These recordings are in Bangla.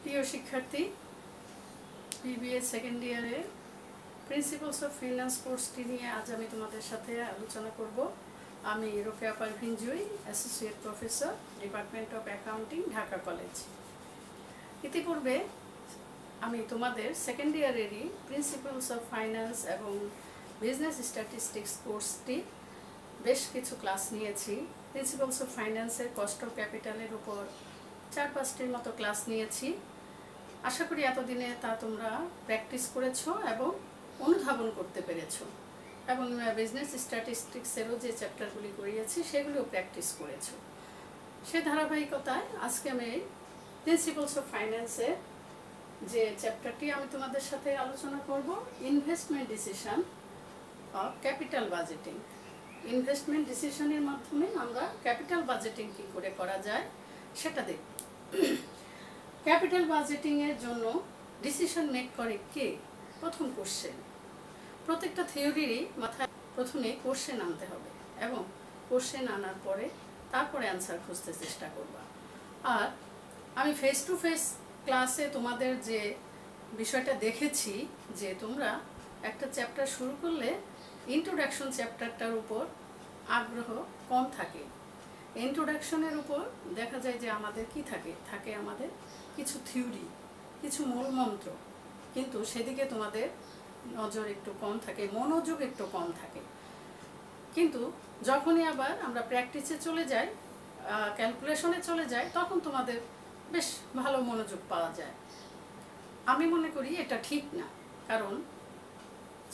প্রিয় শিক্ষার্থী, বিবিএ সেকেন্ড ইয়ারের প্রিন্সিপালস অফ ফিন্যান্স কোর্সটি নিয়ে আজ আমি তোমাদের সাথে আলোচনা করব। আমি Rokeya Parvin Jui, associate professor, department of accounting, Dhaka college. ইতিপূর্বে আমি তোমাদের সেকেন্ড ইয়ারেরই প্রিন্সিপালস অফ ফাইন্যান্স এবং বিজনেস স্ট্যাটিস্টিক্স কোর্সটি বেশ কিছু ক্লাস নিয়েছি। প্রিন্সিপালস অফ ফাইন্যান্সের কস্ট অফ ক্যাপিটালের উপর 4-5টির মতো ক্লাস নিয়েছি। আশা করি এতদিনে তা তোমরা প্র্যাকটিস করেছো এবং অনুধাবন করতে পেরেছো, এবং বিজনেস স্ট্যাটিস্টিক্সেরও যে চ্যাপ্টারগুলি করিয়েছি সেগুলিও প্র্যাকটিস করেছো। সে ধারাবাহিকতায় আজকে আমি প্রিন্সিপালস অফ ফাইন্যান্সের যে চ্যাপ্টারটি আমি তোমাদের সাথে আলোচনা করব, investment decision of capital budgeting. Investment ডিসিশনের মাধ্যমে আমরা ক্যাপিটাল বাজেটিং কী করে করা যায় সেটা দেখব। ক্যাপিটাল বাজেটিংয়ের জন্য ডিসিশন মেক করে কে? প্রথম কোশ্চেন। প্রত্যেকটা থিওরিরই মাথায় প্রথমে কোশ্চেন আনতে হবে এবং কোশ্চেন আনার পরে তারপরে অ্যান্সার খুঁজতে চেষ্টা করবা। আর আমি ফেস টু ফেস ক্লাসে তোমাদের যে বিষয়টা দেখেছি যে তোমরা একটা চ্যাপ্টার শুরু করলে ইন্ট্রোডাকশন চ্যাপ্টারটার উপর আগ্রহ কম থাকে। ইন্ট্রোডাকশনের উপর দেখা যায় যে আমাদের কি থাকে আমাদের কিছু থিওরি, কিছু মূলমন্ত্র, কিন্তু সেদিকে তোমাদের নজর একটু কম থাকে, মনোযোগ একটু কম থাকে। কিন্তু যখনই আবার আমরা প্র্যাকটিসে চলে যাই, ক্যালকুলেশনে চলে যাই, তখন তোমাদের বেশ ভালো মনোযোগ পাওয়া যায়। আমি মনে করি এটা ঠিক না, কারণ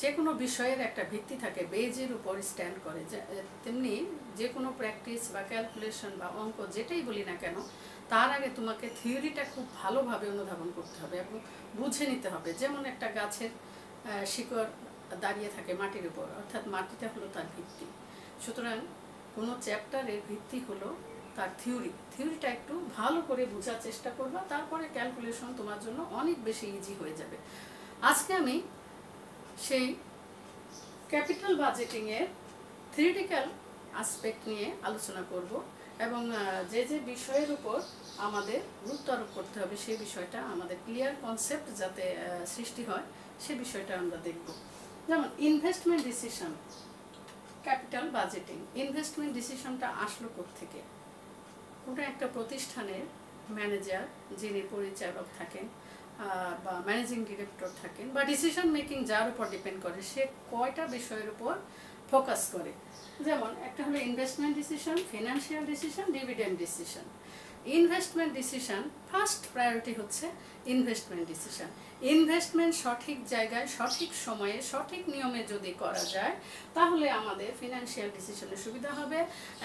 যে কোনো বিষয়ের একটা ভিত্তি থাকে, বেজের উপর স্ট্যান্ড করে। তেমনি যে কোনো প্র্যাকটিস বা ক্যালকুলেশন বা অঙ্ক যেটাই বলি না কেন, তার আগে তোমাকে থিওরিটা খুব ভালোভাবে অনুধাবন করতে হবে এবং বুঝে নিতে হবে। যেমন একটা গাছের শিকড় দাঁড়িয়ে থাকে মাটির উপর, অর্থাৎ মাটিটা হলো তার ভিত্তি। সুতরাং কোনো চ্যাপ্টারের ভিত্তি হলো তার থিওরিটা একটু ভালো করে বোঝার চেষ্টা করবা, তারপরে ক্যালকুলেশন তোমার জন্য অনেক বেশি ইজি হয়ে যাবে। আজকে আমি সেই ক্যাপিটাল বাজেটিংয়ের থিওরিটিক্যাল আসপেক্ট নিয়ে আলোচনা করব এবং যে যে বিষয়ের উপর আমাদের গুরুত্ব আরোপ করতে হবে সেই বিষয়টা, আমাদের ক্লিয়ার কনসেপ্ট যাতে সৃষ্টি হয় সে বিষয়টা আমরা দেখব। যেমন investment decision, capital budgeting. Investment ডিসিশনটা আসলো কোত্থেকে? কোনো একটা প্রতিষ্ঠানের ম্যানেজার, যিনি পরিচালক থাকেন বা ম্যানেজিং ডিরেক্টর থাকেন, বা ডিসিশন মেকিং যার উপর ডিপেন্ড করে, সে কয়টা বিষয়ের উপর ফোকাস করে। যেমন একটা হলো investment decision, financial decision, dividend decision. Investment decision first priority হচ্ছে ইনভেস্টমেন্ট ডিসিশন। ইনভেস্টমেন্ট সঠিক জায়গায়, সঠিক সময়ে, সঠিক নিয়মে যদি করা যায়, তাহলে আমাদের ফিনান্সিয়াল ডিসিশনে সুবিধা হবে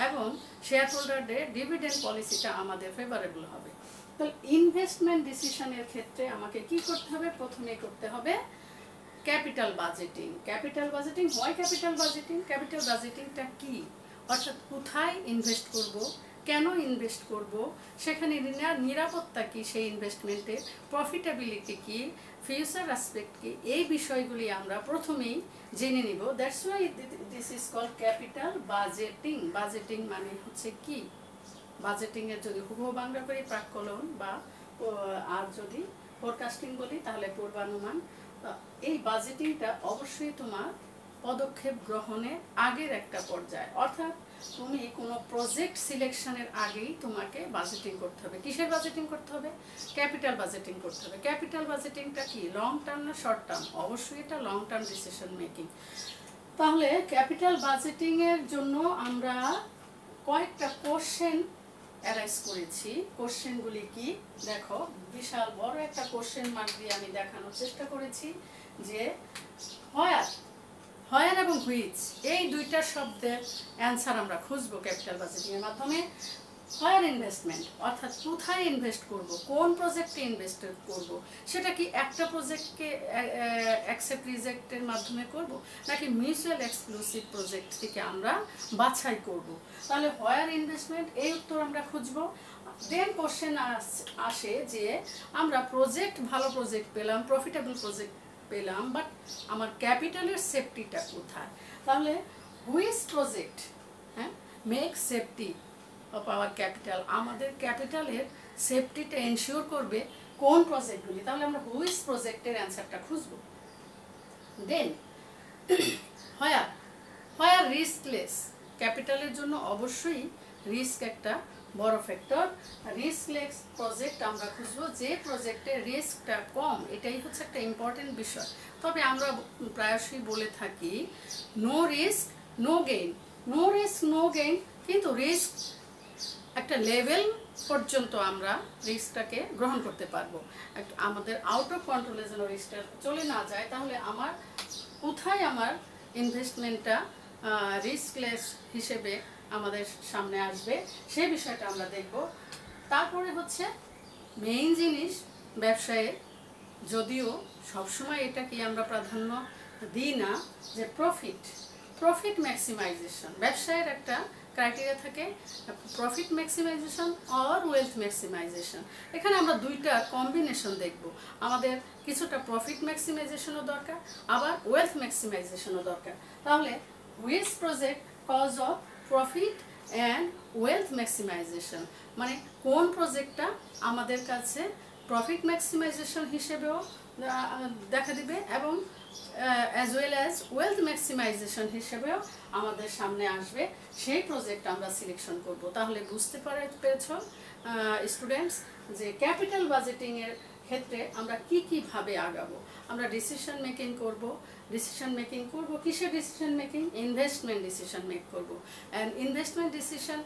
এবং শেয়ার হোল্ডারদের ডিভিডেন্ড পলিসিটা আমাদের ফেভারেবল হবে। তো ইনভেস্টমেন্ট ডিসিশনের ক্ষেত্রে আমাকে কি করতে হবে? প্রথমে করতে হবে ক্যাপিটাল বাজেটিং। ক্যাপিটাল বাজেটিং হয় ক্যাপিটাল বাজেটিং। ক্যাপিটাল বাজেটিংটা কি? অর্থাৎ কোথায় ইনভেস্ট করব, কেন ইনভেস্ট করব, সেখানে নিরাপত্তা কি, সেই ইনভেস্টমেন্টের প্রফিটেবিলিটি কি, ফিউচার অ্যাসপেক্ট কি, এই বিষয়গুলি আমরা প্রথমেই জেনে নিব। That's why this is called capital budgeting. Budgeting মানে হচ্ছে কি? বাজেটিংয়ের যদি হুবহু বাংলা করি প্রাক্কলন, বা আর যদি ফোরকাস্টিং বলি তাহলে পূর্বানুমান। এই বাজেটিংটা অবশ্যই তোমার পদক্ষেপ গ্রহণের আগের একটা পর্যায়, অর্থাৎ তুমি কোনো প্রজেক্ট সিলেকশনের আগেই তোমাকে বাজেটিং করতে হবে। কিসের বাজেটিং করতে হবে? ক্যাপিটাল বাজেটিং করতে হবে। ক্যাপিটাল বাজেটিংটা কি, লং টার্ম না শর্ট টার্ম? অবশ্যই এটা লং টার্ম ডিসিশন মেকিং। তাহলে ক্যাপিটাল বাজেটিংয়ের জন্য আমরা কয়েকটা কোশ্চেন অ্যারাইজ করেছি। কোশ্চেনগুলি কি দেখো, বিশাল বড় একটা কোশ্চেন মার্ক দিয়ে আমি দেখানোর চেষ্টা করেছি যে হোয়ার এবং হুইচ, এই দুইটা শব্দের অ্যান্সার আমরা খুঁজবো ক্যাপিটাল বাজেটিংয়ের মাধ্যমে। হোয়ার ইনভেস্টমেন্ট, অর্থাৎ কোথায় ইনভেস্ট করব, কোন প্রজেক্টে ইনভেস্ট করব, সেটা কি একটা প্রজেক্টকে অ্যাকসেপ্ট রিজেক্টের মাধ্যমে করব, নাকি মিউচুয়াল এক্সক্লুসিভ প্রজেক্ট থেকে আমরা বাছাই করব। তাহলে হোয়ার ইনভেস্টমেন্ট, এই উত্তর আমরা খুঁজব। দেন কোশ্চেন আসে যে আমরা প্রজেক্ট, ভালো প্রজেক্ট পেলাম, প্রফিটেবল প্রজেক্ট পেলাম, বাট আমার ক্যাপিটালের সেফটিটা কোথায়? তাহলে which project make safety of our capital, আমাদের ক্যাপিটালের সেফটিটা এনশিওর করবে কোন প্রজেক্টগুলি, তাহলে আমরা হুইচ প্রজেক্টের অ্যান্সারটা খুঁজবো। দেন হোয়ার রিস্কলেস, ক্যাপিটালের জন্য অবশ্যই রিস্ক একটা বড় ফ্যাক্টর। রিস্কলেস প্রজেক্ট আমরা খুঁজবো যে প্রজেক্টের রিস্কটা কম, এটাই হচ্ছে একটা ইম্পর্টেন্ট বিষয়। তবে আমরা প্রায়শই বলে থাকি no risk no gain, no risk no gain, কিন্তু রিস্ক একটা লেভেল পর্যন্ত আমরা রিস্কটাকে গ্রহণ করতে পারবো। আমাদের আউট অফ কন্ট্রোলে যেন রিস্কটা চলে না যায়, তাহলে আমার কোথায় আমার ইনভেস্টমেন্টটা রিস্কলেস হিসেবে আমাদের সামনে আসবে সেই বিষয়টা আমরা দেখব। তারপরে হচ্ছে মেইন জিনিস ব্যবসায়ে, যদিও সবসময় এটা কি আমরা প্রাধান্য দিই না, যে প্রফিট ম্যাক্সিমাইজেশন। ব্যবসায়ের একটা ক্রাইটেরিয়া থাকে profit maximisation or wealth maximisation. এখানে আমরা দুইটা কম্বিনেশন দেখব। আমাদের কিছুটা প্রফিট ম্যাক্সিমাইজেশনও দরকার, আবার ওয়েলথ ম্যাক্সিমাইজেশনও দরকার। তাহলে which project cause of profit and wealth maximisation, মানে কোন প্রজেক্টটা আমাদের কাছে প্রফিট ম্যাক্সিমাইজেশন হিসেবেও দেখা দিবে এবং as well as wealth maximisation হিসেবেও আমাদের সামনে আসবে, সেই প্রজেক্ট আমরা সিলেকশন করব। তাহলে বুঝতে পেরেছ স্টুডেন্টস যে ক্যাপিটাল বাজেটিংয়ের ক্ষেত্রে আমরা কীভাবে আগাবো। আমরা ডিসিশন মেকিং করব কিসের decision making? Investment decision make করব। অ্যান্ড ইনভেস্টমেন্ট ডিসিশন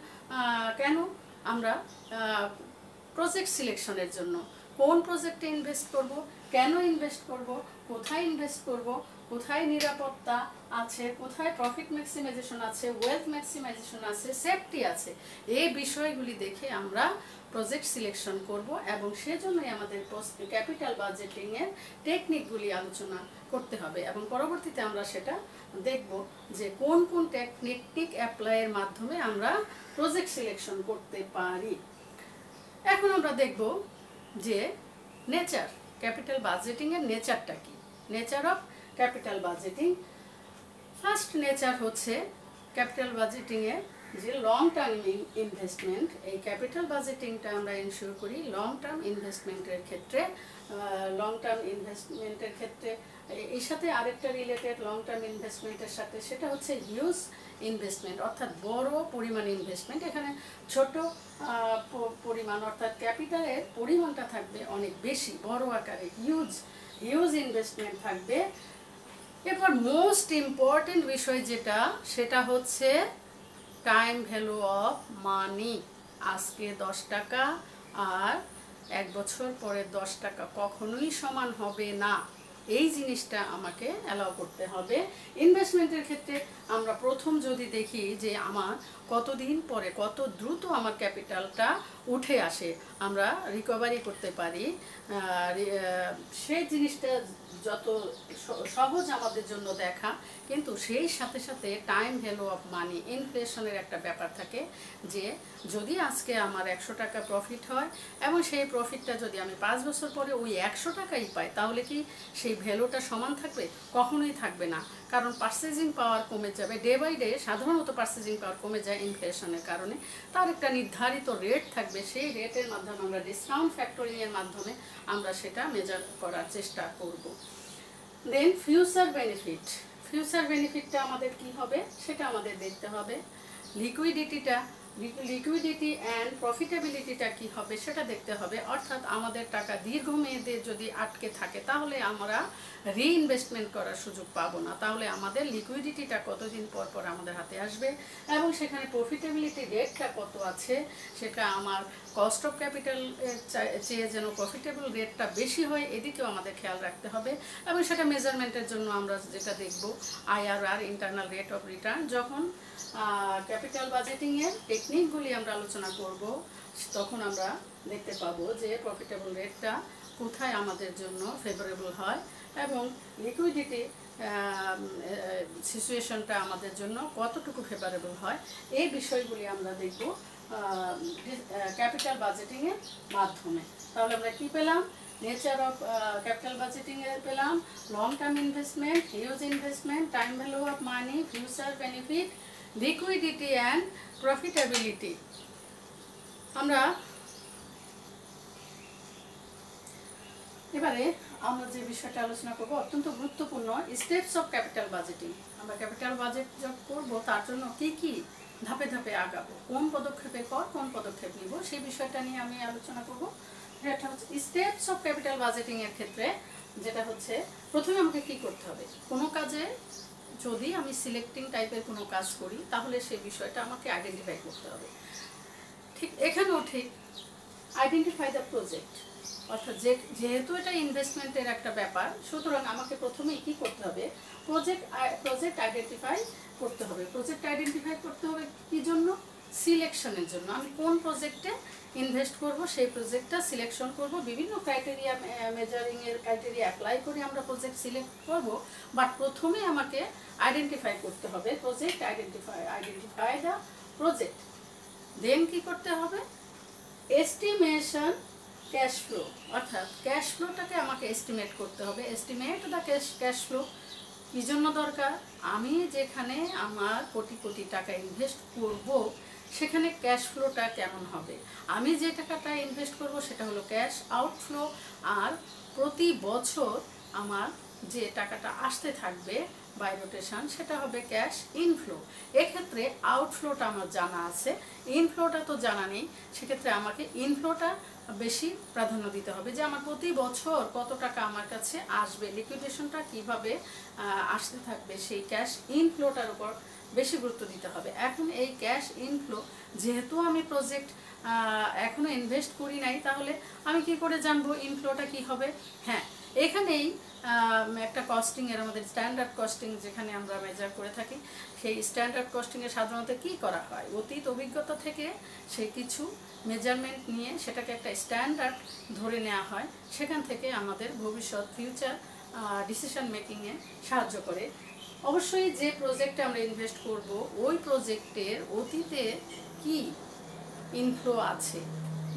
কেন? আমরা প্রজেক্ট সিলেকশনের জন্য কোন প্রজেক্টে ইনভেস্ট করব, কেন ইনভেস্ট করব, কোথায় ইনভেস্ট করব, কোথায় নিরাপত্তা আছে, কোথায় প্রফিট ম্যাক্সিমাইজেশন আছে, ওয়েলথ ম্যাক্সিমাইজেশন আছে, সেফটি আছে, এই বিষয়গুলি দেখে আমরা প্রজেক্ট সিলেকশন করব। এবং সেজন্যই আমাদের ক্যাপিটাল বাজেটিংয়ের টেকনিকগুলি আলোচনা করতে হবে এবং পরবর্তীতে আমরা সেটা দেখব যে কোন কোন টেকনিক অ্যাপ্লাইয়ের মাধ্যমে আমরা প্রজেক্ট সিলেকশন করতে পারি। এখন আমরা দেখব যে নেচার, ক্যাপিটাল বাজেটিংয়ের নেচারটা কি, nature of capital budgeting. First nature হচ্ছে ক্যাপিটাল বাজেটিংয়ের যে লং টার্ম ইনভেস্টমেন্ট। এই ক্যাপিটাল বাজেটিংটা আমরা এনশিওর করি লং টার্ম ইনভেস্টমেন্টের ক্ষেত্রে। এর সাথে আরেকটা রিলেটেড লং টার্ম ইনভেস্টমেন্টের সাথে, সেটা হচ্ছে হিউজ ইনভেস্টমেন্ট, অর্থাৎ বড় পরিমাণ ইনভেস্টমেন্ট। এখানে ছোট পরিমাণ অর্থাৎ ক্যাপিটালের পরিমাণটা থাকবে অনেক বেশি, বড় আকারে হিউজ ইনভেস্টমেন্ট থাকবে। এরপর মোস্ট ইম্পর্টেন্ট বিষয় যেটা, সেটা হচ্ছে টাইম ভ্যালু অফ মানি। আজকে 10 টাকা আর 1 বছর পরে 10 টাকা কখনোই সমান হবে না, এই জিনিসটা আমাকে অ্যালাউ করতে হবে। ইনভেস্টমেন্টের ক্ষেত্রে আমরা প্রথম যদি দেখি যে আমার কতদিন পরে কত দ্রুত আমার ক্যাপিটালটা উঠে আসে, আমরা রিকভারি করতে পারি, সেই জিনিসটা যত সহজ আমাদের জন্য দেখা, কিন্তু সেই সাথে সাথে টাইম ভ্যালু অফ মানি, ইনফ্লেশনের একটা ব্যাপার থাকে যে যদি আজকে আমার 100 টাকা প্রফিট হয় এবং সেই প্রফিটটা যদি আমি 5 বছর পরে ওই 100 টাকাই পাই, তাহলে কি সেই ভ্যালুটা সমান থাকবে? কখনোই থাকবে না, কারণ পারচেজিং পাওয়ার কমে যাবে। ডে বাই ডে সাধারণত পারচেজিং পাওয়ার কমে যায় ইনফ্লেশনের কারণে। তার একটা নির্ধারিত রেট থাকবে, সেই রেটের মাধ্যমে আমরা ডিসকাউন্ট ফ্যাক্টরিংয়ের মাধ্যমে আমরা সেটা মেজার করার চেষ্টা করব। দেন ফিউচার বেনিফিটটা আমাদের কি হবে সেটা আমাদের দেখতে হবে। লিকুইডিটি অ্যান্ড প্রফিটেবিলিটিটা কি হবে সেটা দেখতে হবে। অর্থাৎ আমাদের টাকা দীর্ঘমেয়াদে যদি আটকে থাকে তাহলে আমরা রিইনভেস্টমেন্ট করার সুযোগ পাবো না, তাহলে আমাদের লিকুইডিটিটা কতদিন পর পর আমাদের হাতে আসবে এবং সেখানে প্রফিটেবিলিটি রেটটা কত আছে, সেটা আমার কস্ট অফ ক্যাপিটাল চেয়ে যেন প্রফিটেবল রেটটা বেশি হয়, এদিকেও আমাদের খেয়াল রাখতে হবে। এবং সেটা মেজারমেন্টের জন্য আমরা যেটা দেখব IRR, internal rate of return. যখন ক্যাপিটাল বাজেটিংয়ের টেকনিকগুলি আমরা আলোচনা করব, তখন আমরা দেখতে পাবো যে প্রফিটেবল রেটটা কোথায় আমাদের জন্য ফেভারেবল হয় এবং লিকুইডিটি সিচুয়েশনটা আমাদের জন্য কতটুকু ফেভারেবল হয়, এই বিষয়গুলি আমরা দেখব ক্যাপিটাল বাজেটিংয়ের মাধ্যমে। তাহলে আমরা কি পেলাম? নেচার অফ ক্যাপিটাল বাজেটিংয়ে পেলাম long term investment, huge investment, time value of money, future benefit, liquidity and profitability. আমরা এবারে আমরা যে বিষয়টা আলোচনা করব অত্যন্ত গুরুত্বপূর্ণ, স্টেপস অফ ক্যাপিটাল বাজেটিং। আমরা ক্যাপিটাল বাজেট যখন করব তার জন্য কি কি ধাপে ধাপে আগাবো, কোন পদক্ষেপের পর কোন পদক্ষেপ নিব, সেই বিষয়টা নিয়ে আমি আলোচনা করব। এটা হচ্ছে স্টেপস অফ ক্যাপিটাল বাজেটিং এর ক্ষেত্রে যেটা হচ্ছে, প্রথমে আমাকে কি করতে হবে, কোনো কাজে যদি আমি সিলেক্টিং টাইপের কোনো কাজ করি তাহলে সেই বিষয়টা আমাকে আইডেন্টিফাই করতে হবে। ঠিক এখানেও ঠিক আইডেন্টিফাই দ্য প্রজেক্ট, অর্থাৎ যেহেতু এটা ইনভেস্টমেন্টের একটা ব্যাপার, সুতরাং আমাকে প্রথমেই কি করতে হবে, প্রজেক্ট আইডেন্টিফাই করতে হবে। প্রজেক্ট আইডেন্টিফাই করতে হবে কি জন্য, সিলেকশনের জন্য। আমি কোন প্রজেক্টে ইনভেস্ট করব সেই প্রজেক্টটা সিলেকশন করব, বিভিন্ন ক্রাইটেরিয়া মেজারিংয়ের ক্রাইটেরিয়া অ্যাপ্লাই করে আমরা প্রজেক্ট সিলেক্ট করব। বাট প্রথমে আমাকে আইডেন্টিফাই করতে হবে প্রজেক্ট, আইডেন্টিফাই দ্য প্রজেক্ট। দেন কি করতে হবে, এস্টিমেশন ক্যাশ ফ্লো, অর্থাৎ ক্যাশ ফ্লোটাকে আমাকে এস্টিমেট করতে হবে। এস্টিমেট দ্য ক্যাশ ফ্লো কী জন্য দরকার, আমি যেখানে আমার কোটি কোটি টাকা ইনভেস্ট করব সেখানে ক্যাশ ফ্লোটা কেমন হবে। আমি যে টাকাটা ইনভেস্ট করব সেটা হলো ক্যাশ আউটফ্লো, আর প্রতি বছর আমার যে টাকাটা আসতে থাকবে বাই রোটেশন সেটা হবে ক্যাশ ইনফ্লো। এক্ষেত্রে আউটফ্লোটা আমার জানা আছে, ইনফ্লোটা তো জানা নেই, সেক্ষেত্রে আমাকে ইনফ্লোটা বেশি প্রাধান্য দিতে হবে, যে আমার প্রতি বছর কত টাকা আমার কাছে আসবে, লিকুইডেশনটা কিভাবে আসতে থাকবে, সেই ক্যাশ ইনফ্লোটার উপর বেশি গুরুত্ব দিতে হবে। এখন এই ক্যাশ ইনফ্লো, যেহেতু আমি প্রজেক্ট এখনো ইনভেস্ট করি নাই, তাহলে আমি কি করে জানবো ইনফ্লোটা কি হবে। হ্যাঁ, এখানেই একটা কস্টিংয়ের, আমাদের স্ট্যান্ডার্ড কস্টিং যেখানে আমরা মেজার করে থাকি, সেই স্ট্যান্ডার্ড কস্টিংয়ে সাধারণত কী করা হয়, অতীত অভিজ্ঞতা থেকে সে কিছু মেজারমেন্ট নিয়ে সেটাকে একটা স্ট্যান্ডার্ড ধরে নেওয়া হয়, সেখান থেকে আমাদের ভবিষ্যৎ ফিউচার ডিসিশন মেকিংয়ে সাহায্য করে। অবশ্যই যে প্রজেক্টে আমরা ইনভেস্ট করব ওই প্রজেক্টের অতীতে কি ইনফ্লো আছে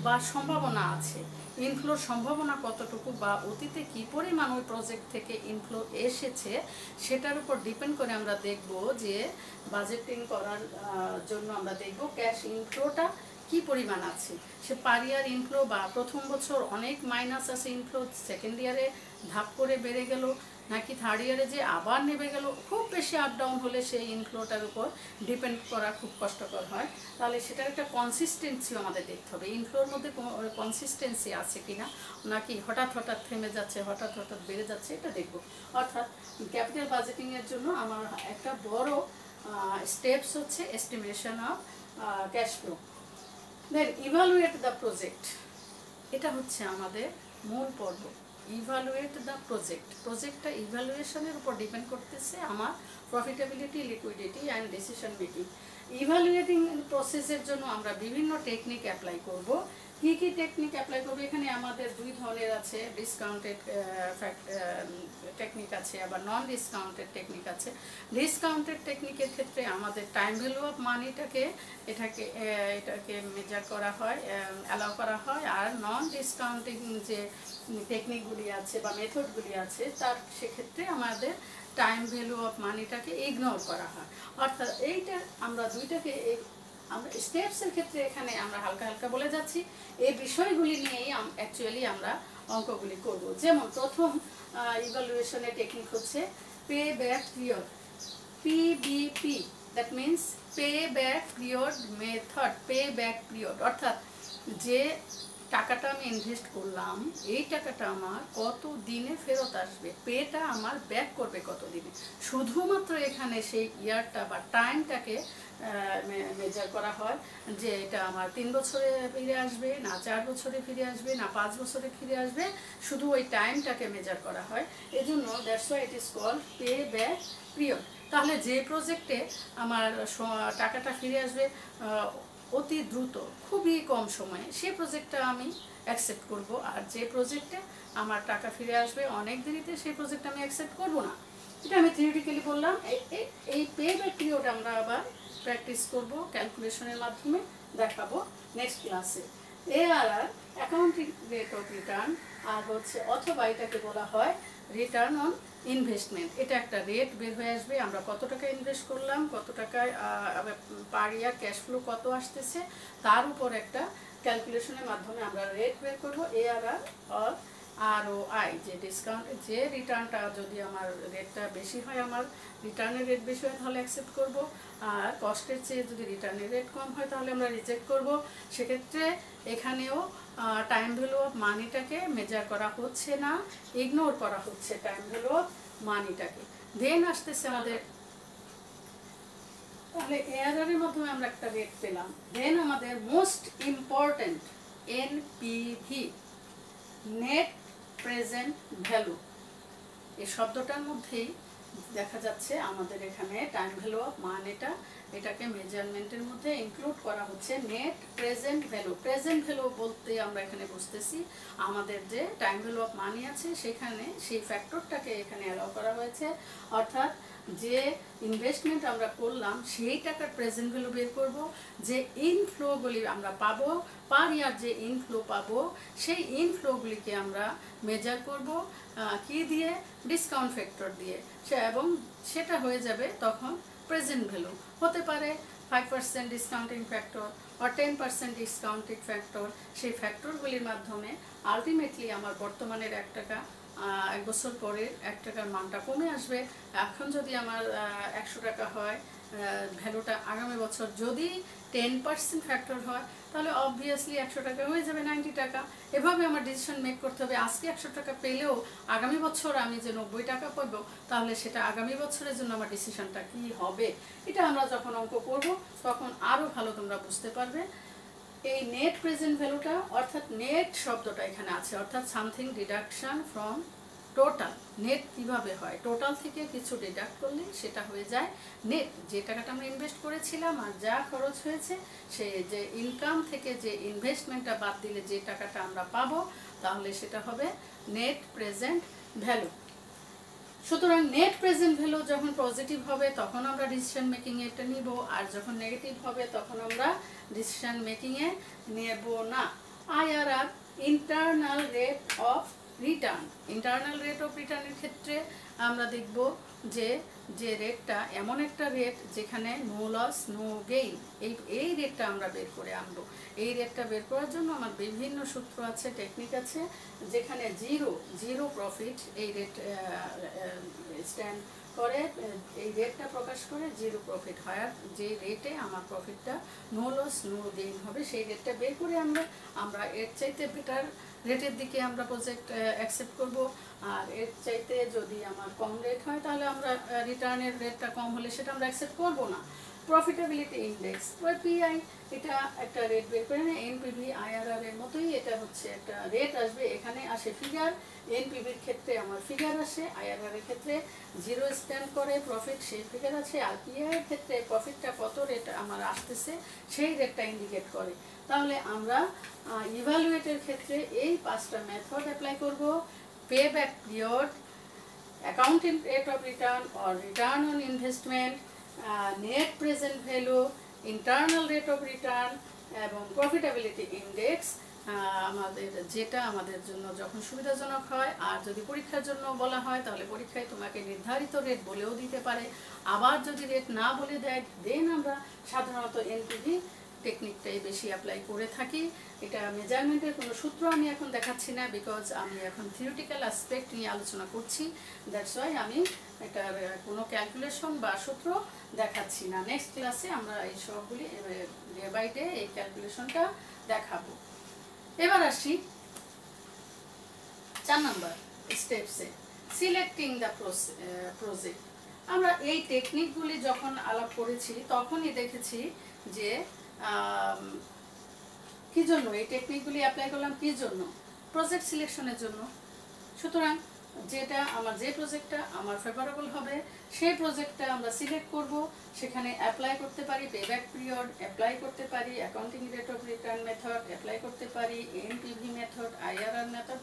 বা সম্ভাবনা আছে, ইনফ্লোর সম্ভাবনা কতটুকু বা অতীতে কী পরিমাণ ওই প্রজেক্ট থেকে ইনফ্লো এসেছে, সেটার উপর ডিপেন্ড করে আমরা দেখব যে বাজেটিং করার জন্য আমরা দেখব ক্যাশ ইনফ্লোটা কি পরিমাণ আছে। সে পার ইয়ার ইনফ্লো বা প্রথম বছর অনেক মাইনাস আছে ইনফ্লো, সেকেন্ড ইয়ারে ধাপ করে বেড়ে গেল, নাকি থার্ড ইয়ারে যে আবার নেমে গেল। খুব বেশি আপ ডাউন হলে সেই ইনফ্লোটার উপর ডিপেন্ড করা খুব কষ্টকর হয়। তাহলে সেটার একটা কনসিস্টেন্সিও আমাদের দেখতে হবে, ইনফ্লোর মধ্যে কনসিস্টেন্সি আছে কিনা, নাকি হঠাৎ হঠাৎ থেমে যাচ্ছে, হঠাৎ হঠাৎ বেড়ে যাচ্ছে, এটা দেখব। অর্থাৎ ক্যাপিটাল বাজেটিংয়ের জন্য আমার একটা বড় স্টেপস হচ্ছে estimation of cash flow. Then evaluate the project, এটা হচ্ছে আমাদের মূল পর্ব। ইভালুয়েট দ্য প্রজেক্টটা ইভালুয়েশনের উপর ডিপেন্ড করতেছে আমার profitability, liquidity and decision making. Evaluating প্রসেসের জন্য আমরা বিভিন্ন টেকনিক অ্যাপ্লাই করব। কী কী টেকনিক অ্যাপ্লাই করবো, এখানে আমাদের দুই ধরনের আছে, ডিসকাউন্টেড টেকনিক আছে, আবার নন ডিসকাউন্টেড টেকনিক আছে। ডিসকাউন্টেড টেকনিকের ক্ষেত্রে আমাদের টাইম ভ্যালু অফ মানিটাকে এটাকে মেজার করা হয়, অ্যালাউ করা হয়। আর নন ডিসকাউন্টিং যে টেকনিকগুলি আছে বা মেথডগুলি আছে, তার সেক্ষেত্রে আমাদের টাইম ভ্যালু অফ মানিটাকে ইগনোর করা হয়। অর্থাৎ এইটা আমরা দুইটাকে আমরা স্টেপসের ক্ষেত্রে এখানে আমরা হালকা হালকা বলে যাচ্ছি, এই বিষয়গুলি নিয়েই অ্যাকচুয়ালি আমরা অঙ্কগুলি করব। যেমন প্রথম ইভালুয়েশনের টেকনিক হচ্ছে pay back period, PBP, that means pay back period method. Pay back period অর্থাৎ যে টাকাটা আমি ইনভেস্ট করলাম, এই টাকাটা আমার কত দিনে ফেরত আসবে, পেটা আমার ব্যাক করবে কত দিনে। শুধুমাত্র এখানে সেই ইয়ারটা বা টাইমটাকে মেজার করা হয়, যে এটা আমার 3 বছরে ফিরে আসবে, না 4 বছরে ফিরে আসবে, না 5 বছরে ফিরে আসবে, শুধু ওই টাইমটাকে মেজার করা হয়। এজন্য that's why it is called pay back period. তাহলে যে প্রজেক্টে আমার টাকাটা ফিরে আসবে অতি দ্রুত, খুবই কম সময়ে, সেই প্রজেক্টটা আমি অ্যাকসেপ্ট করব। আর যে প্রজেক্টে আমার টাকা ফিরে আসবে অনেক দেরিতে, সেই প্রজেক্ট আমি অ্যাকসেপ্ট করব না। এটা আমি থিওরিটিক্যালি বললাম। এই পে ব্যাক পিরিয়ড আমরা আবার প্র্যাকটিস করব, ক্যালকুলেশনের মাধ্যমে দেখাবো নেক্সট ক্লাসে। ARR, accounting rate of return, আর হচ্ছে অথবা এটাকে বলা হয় রিটার্ন অন ইনভেস্টমেন্ট। এটা একটা রেট বের হয়ে আসবে, আমরা কত টাকা ইনভেস্ট করলাম, কত টাকায় পার ইয়ার ক্যাশ ফ্লো কত আসতেছে, তার উপর একটা ক্যালকুলেশনের মাধ্যমে আমরা রেট বের করবো, ARR অর ROI যে ডিসকাউন্ট যে রিটার্নটা যদি আমার রেটটা বেশি হয়, আমার রিটার্নের রেট বেশি হয় তাহলে অ্যাকসেপ্ট করব, আর কস্টের চেয়ে যদি রিটার্নের রেট কম হয় তাহলে আমরা রিজেক্ট করব। সেক্ষেত্রে এখানেও টাইম ভ্যালু অফ মানিটাকে মেজার করা হচ্ছে না, ইগনোর করা হচ্ছে টাইম ভ্যালু অফ মানিটাকে। দেন আসতেছে আমাদের, তাহলে এআরআর এর মাধ্যমে আমরা একটা রেট পেলাম। দেন আমাদের most important NPV, net present value, এই শব্দটার মধ্যেই দেখা যাচ্ছে আমাদের এখানে টাইম ভ্যালু অফ মানিটা, এটাকে মেজারমেন্টের মধ্যে ইনক্লুড করা হচ্ছে। Net present value, present value বলতে আমরা এখানে বুঝতেছি আমাদের যে টাইম ভ্যালু অফ মানি আছে সেখানে সেই ফ্যাক্টরটাকে এখানে অ্যালাউ করা হয়েছে, অর্থাৎ যে ইনভেস্টমেন্ট আমরা করলাম সেই টাকার প্রেজেন্ট ভ্যালু বের করব, যে ইনফ্লোগুলি আমরা পাবো পার ইয়ার, যে ইনফ্লো পাবো সেই ইনফ্লোগুলিকে আমরা মেজার করব কি দিয়ে, ডিসকাউন্ট ফ্যাক্টর দিয়ে, এবং সেটা হয়ে যাবে তখন প্রেজেন্ট ভ্যালু। হতে পারে 5% discounting factor or 10% discounting factor. সেই ফ্যাক্টরগুলির মাধ্যমে আলটিমেটলি আমার বর্তমানের 1 টাকা 1 বছর পরে 1 টাকার মানটা কমে আসবে। এখন যদি আমার 100 টাকা হয়, ভ্যালুটা আগামী বছর যদি 10% ফ্যাক্টর হয় তাহলে অবভিয়াসলি 100 টাকা হয়ে যাবে 90 টাকা। এভাবে আমার ডিসিশন মেক করতে হবে। আজকে 100 টাকা পেলেও আগামী বছর আমি যে 90 টাকা পাবো, তাহলে সেটা আগামী বছরের জন্য আমার ডিসিশনটা কি হবে, এটা আমরা যখন অঙ্ক করব তখন আরও ভালো তোমরা বুঝতে পারবে। এই নেট প্রেজেন্ট ভ্যালুটা, অর্থাৎ নেট শব্দটা এখানে আছে, অর্থাৎ something deduction from total. Net কিভাবে হয়, টোটাল থেকে কিছু ডিডাক্ট করলে সেটা হয়ে যায় নেট। যে টাকাটা আমরা ইনভেস্ট করেছিলাম আর যা খরচ হয়েছে, সে যে ইনকাম থেকে যে ইনভেস্টমেন্টটা বাদ দিলে যে টাকাটা আমরা পাবো, তাহলে সেটা হবে নেট প্রেজেন্ট ভ্যালু। সুতরাং নেট প্রেজেন্ট ভ্যালু যখন পজিটিভ হবে তখন আমরা ডিসিশন মেকিংয়ে এটা নিব, আর যখন নেগেটিভ হবে তখন আমরা ডিসিশন মেকিংয়ে নেব না। IRR, internal rate of return. Internal rate of রিটার্নের ক্ষেত্রে আমরা দেখব যে যে রেটটা এমন একটা রেট যেখানে নো লস নো গেইন, এই রেটটা আমরা বের করে আনবো। এই রেটটা বের করার জন্য আমার বিভিন্ন সূত্র আছে, টেকনিক আছে, যেখানে জিরো প্রফিট এই রেট স্ট্যান্ড করে, এই রেটটা প্রকাশ করে জিরো প্রফিট হয়। আর যে রেটে আমার প্রফিটটা নো লস নো গেইন হবে সেই রেটটা বের করে আমরা এর চাইতে বেটার রেটের দিকে আমরা প্রজেক্ট অ্যাকসেপ্ট করব। আর এর চাইতে যদি আমার কম রেট হয় তাহলে আমরা রিটার্নের রেটটা কম হলে সেটা আমরা অ্যাকসেপ্ট করব না। প্রফিটেবিলিটি ইন্ডেক্স বা পিআই, এটা একটা রেট বের করে না, এনপিভি IRR এর মতোই এটা হচ্ছে একটা রেট আসবে, এখানে আসে ফিগার। এনপিভির ক্ষেত্রে আমার ফিগার আসে, IRR এর ক্ষেত্রে জিরো স্ট্যান্ড করে প্রফিট সেই ফিগার আছে, আর পিআই এর ক্ষেত্রে প্রফিটটা কত রেট আমার আসতেছে সেই রেটটা ইন্ডিকেট করে। তাহলে আমরা ইভালুয়েটের ক্ষেত্রে এই 5টা মেথড অ্যাপ্লাই করব। Pay back period, accounting rate of return or return on investment, net present value, internal rate of return এবং প্রফিটেবিলিটি ইন্ডেক্স। আমাদের যেটা আমাদের জন্য যখন সুবিধাজনক হয়, আর যদি পরীক্ষার জন্য বলা হয় তাহলে পরীক্ষায় তোমাকে নির্ধারিত রেট বলেও দিতে পারে। আবার যদি রেট না বলে দেয়, দেন আমরা সাধারণত এনপিভি টেকনিকটাই বেশি অ্যাপ্লাই করে থাকি। এটা মেজারমেন্টের কোনো সূত্র আমি এখন দেখাচ্ছি না, বিকজ আমি এখন থিওরিটিক্যাল অ্যাসপেক্ট নিয়ে আলোচনা করছি। দ্যাটস ওয়াই আমি এটার কোনো ক্যালকুলেশন বা সূত্র দেখাচ্ছি না। নেক্সট ক্লাসে আমরা এই সবগুলি ডে বাই ডে এই ক্যালকুলেশনটা দেখাবো। এবার আসি 4 নম্বর স্টেপসে, সিলেক্টিং দ্য প্রজেক্ট। আমরা এই টেকনিকগুলি যখন আলাপ করেছি তখনই দেখেছি যে কি জন্য এই টেকনিকগুলি অ্যাপ্লাই করলাম, কি জন্য, প্রজেক্ট সিলেকশনের জন্য। সুতরাং যেটা আমার যে প্রজেক্টটা আমার ফেভারেবল হবে সেই প্রজেক্টটা আমরা সিলেক্ট করব, সেখানে অ্যাপ্লাই করতে পারি পেব্যাক পিরিয়ড, অ্যাপ্লাই করতে পারি accounting rate of return method, apply করতে পারি NPV method, IRR method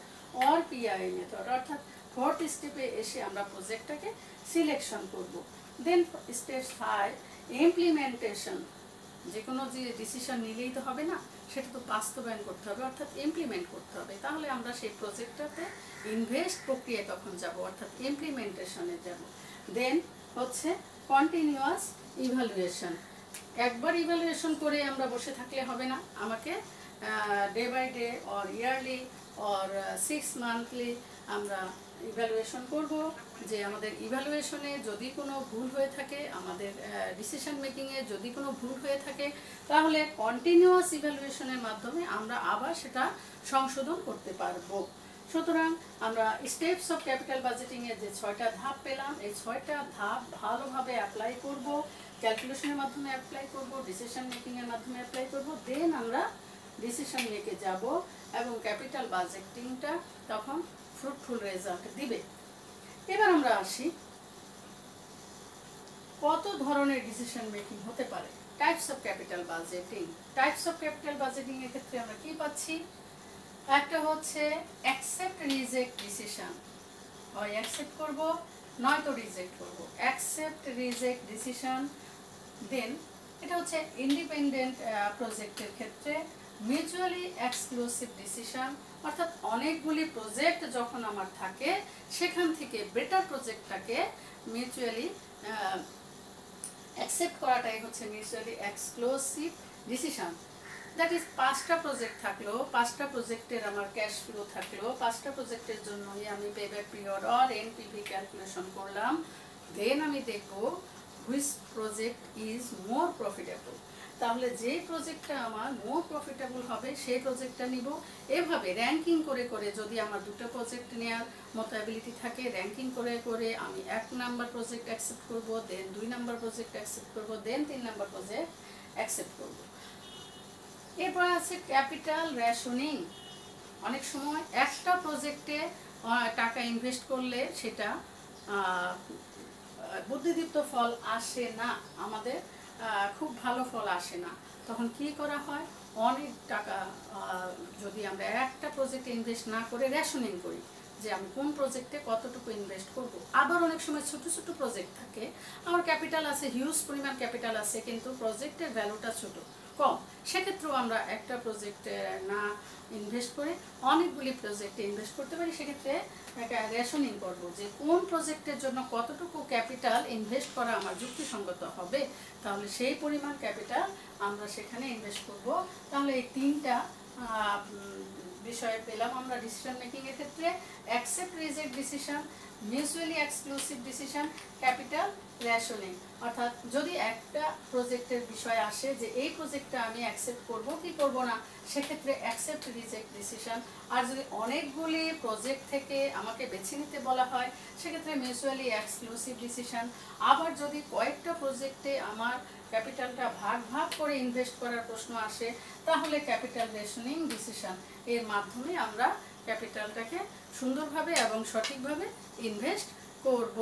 or PI method. অর্থাৎ 4th স্টেপে এসে আমরা প্রজেক্টটাকে সিলেকশন করব। Then step 5, implementation. যে কোনো যে ডিসিশন নিলেই তো হবে না, সেটা তো বাস্তবায়ন করতে হবে, অর্থাৎ ইমপ্লিমেন্ট করতে হবে। তাহলে আমরা সেই প্রজেক্টটাতে ইনভেস্ট প্রক্রিয়ায় তখন যাব, অর্থাৎ ইমপ্লিমেন্টেশনে যাব। দেন হচ্ছে কন্টিনিউয়াস ইভালুয়েশন। একবার ইভালুয়েশন করে আমরা বসে থাকলে হবে না, আমাকে day by day or yearly और 6 মান্থলি আমরা ইভ্যালুয়েশন করব, যে আমাদের ইভ্যালুয়েশনে যদি কোনো ভুল হয়ে থাকে, আমাদের ডিসিশন মেকিংয়ে যদি কোনো ভুল হয়ে থাকে, তাহলে কন্টিনিউয়াস ইভ্যালুয়েশনের মাধ্যমে আমরা আবার সেটা সংশোধন করতে পারবো। সুতরাং আমরা স্টেপস অফ ক্যাপিটাল বাজেটিংয়ের যে 6টা ধাপ পেলাম, এই 6টা ধাপ ভালোভাবে অ্যাপ্লাই করব, ক্যালকুলেশনের মাধ্যমে অ্যাপ্লাই করব, ডিসিশন মেকিংয়ের মাধ্যমে অ্যাপ্লাই করব, দেন আমরা ডিসিশন মেকে যাব এবং ক্যাপিটাল বাজেটিংটা তখন ফ্রুটফুল রেজাল্ট দিবে। এবার আমরা আসি কত ধরনের ডিসিশন মেকিং হতে পারে। Types of capital budgeting. Types of capital budgeting এর ক্ষেত্রে আমরা কি পাচ্ছি? একটা হচ্ছে অ্যাকসেপ্ট রিজেক্ট ডিসিশন, হয় অ্যাকসেপ্ট করব নয়তো রিজেক্ট করব। Accept reject decision. দেন এটা হচ্ছে ইন্ডিপেন্ডেন্ট প্রজেক্টের ক্ষেত্রে মিউচুয়ালি এক্সক্লুসিভ ডিসিশন, অর্থাৎ অনেকগুলি প্রজেক্ট যখন আমার থাকে সেখান থেকে বেটার প্রজেক্টটাকে মিউচুয়ালি অ্যাকসেপ্ট করাটাই হচ্ছে mutually exclusive decision. That is 5টা প্রজেক্ট থাকলো, 5টা প্রজেক্টের আমার ক্যাশ ফ্লো থাকলো, 5টা প্রজেক্টের জন্যই আমি payback period or NPV calculation করলাম। দেন আমি দেখব which project is more profitable, তাহলে যে প্রজেক্টটা আমার মোর প্রফিটেবল হবে সেই প্রজেক্টটা নিব। এভাবে র্যাঙ্কিং করে করে যদি আমার দুটো প্রজেক্ট নেওয়ার মতো অ্যাবিলিটি থাকে, র্যাঙ্কিং করে করে আমি 1 নাম্বার প্রজেক্ট অ্যাকসেপ্ট করব, দেন 2 নাম্বার প্রজেক্ট অ্যাকসেপ্ট করব, দেন 3 নাম্বার প্রজেক্ট অ্যাকসেপ্ট করব। এরপর আছে ক্যাপিটাল রেশনিং। অনেক সময় একটা প্রজেক্টে টাকা ইনভেস্ট করলে সেটা বুদ্ধিদীপ্ত ফল আসে না, আমাদের খুব ভালো ফল আসে না। তখন কি করা হয়? অনেক টাকা যদি আমরা একটা প্রজেক্টে ইনভেস্ট না করে রেশনিং করি, যে আমি কোন প্রজেক্টে কতটুকু ইনভেস্ট করব। আবার অনেক সময় ছোট ছোট প্রজেক্ট থাকে, আমার ক্যাপিটাল আছে, হিউজ পরিমাণ ক্যাপিটাল আছে, কিন্তু প্রজেক্টের ভ্যালুটা ছোট, কম। সেক্ষেত্রেও আমরা একটা প্রজেক্টে না ইনভেস্ট করে অনেকগুলি প্রজেক্টে ইনভেস্ট করতে পারি। সেক্ষেত্রে রেশনিং করব যে কোন প্রজেক্টের জন্য কতটুকু ক্যাপিটাল ইনভেস্ট করা আমার যুক্তিসঙ্গত হবে, তাহলে সেই পরিমাণ ক্যাপিটাল আমরা সেখানে ইনভেস্ট করব। তাহলে এই 3টা বিষয়ে পেলাম আমরা ডিসিশন মেকিং এর ক্ষেত্রে: accept reject decision, mutually exclusive decision, capital rationing. অর্থাৎ যদি একটা প্রজেক্টের বিষয় আসে যে এই প্রজেক্টটা আমি অ্যাকসেপ্ট করব কি করব না, সেক্ষেত্রে অ্যাকসেপ্ট রিজেক্ট ডিসিশন। আর যদি অনেকগুলি প্রজেক্ট থেকে আমাকে বেছে নিতে বলা হয়, সেক্ষেত্রে মিউচুয়ালি এক্সক্লুসিভ ডিসিশন। আবার যদি কয়েকটা প্রজেক্টে আমার ক্যাপিটালটা ভাগ ভাগ করে ইনভেস্ট করার প্রশ্ন আসে, তাহলে ক্যাপিটাল রেশনিং ডিসিশন এর মাধ্যমে আমরা ক্যাপিটালটাকে সুন্দরভাবে এবং সঠিকভাবে ইনভেস্ট করব।